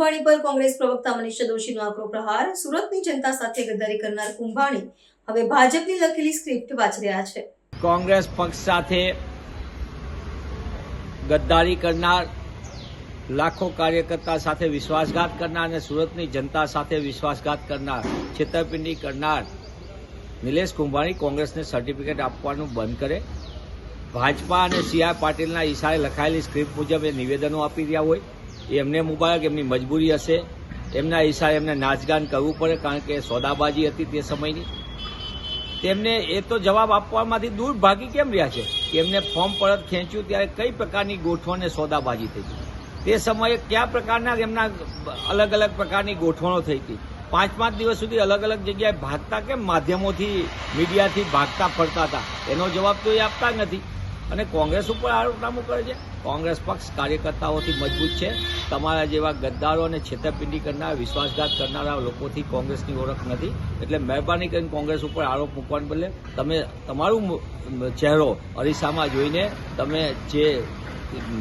કુંભાણી પર કોંગ્રેસ પ્રવક્તા મનીષ દોશીનો આકરો પ્રહાર। સુરતની જનતા સાથે ગદ્દારી કરનાર કુંભાણી હવે ભાજપની લખેલી સ્ક્રિપ્ટ વાંચી રહ્યા છે। કોંગ્રેસ પક્ષ સાથે ગદ્દારી કરનાર, લાખો કાર્યકર્તા સાથે વિશ્વાસઘાત કરનાર અને સુરતની જનતા સાથે વિશ્વાસઘાત કરનાર, છેતરપિંડી કરનાર નિલેશ કુંભાણી કોંગ્રેસને સર્ટિફિકેટ આપવાનું બંધ કરે। ભાજપા અને સી.આર. પાટીલના ઇશારે લખાયેલી સ્ક્રિપ્ટ મુજબ એ નિવેદનો આપી રહ્યા હોય એ એમને મુબારક, એમની મજબૂરી હશે। એમના ઇશારે એમને નાચગાન કરવું પડે, કારણ કે સોદાબાજી હતી તે સમયની। તેમને એ તો જવાબ આપવામાંથી દૂર ભાગી કેમ રહ્યા છે કે એમને ફોર્મ પરત ખેંચ્યું ત્યારે કઈ પ્રકારની ગોઠવણ સોદાબાજી થઈ હતી, તે સમયે કયા પ્રકારના એમના અલગ અલગ પ્રકારની ગોઠવણો થઈ હતી। 5-5 દિવસ સુધી અલગ અલગ જગ્યાએ ભાગતા કેમ, માધ્યમોથી, મીડિયાથી ભાગતા ફરતા હતા, એનો જવાબ તો એ આપતા નથી અને કોંગ્રેસ ઉપર આરોપનામું કરે છે। કોંગ્રેસ પક્ષ કાર્યકર્તાઓથી મજબૂત છે। તમારા જેવા ગદ્દારો અને છેતરપિંડી કરનારા, વિશ્વાસઘાત કરનારા લોકોથી કોંગ્રેસની ઓળખ નથી। એટલે મહેરબાની કરીને કોંગ્રેસ ઉપર આરોપ મૂકવાને બદલે તમે તમારું ચહેરો અરીસામાં જોઈને તમે જે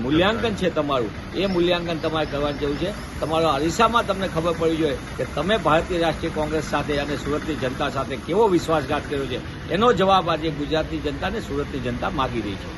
મૂલ્યાંકન છે તમારું, એ મૂલ્યાંકન તમારે કરવાની જરૂર છે। તમારો અરીસામાં તમને ખબર પડવી જોઈએ કે તમે ભારતીય રાષ્ટ્રીય કોંગ્રેસ સાથે અને સુરતની જનતા સાથે કેવો વિશ્વાસઘાત કર્યો છે। એનો જવાબ આજે ગુજરાતની જનતા અને સુરતની જનતા માગી રહી છે।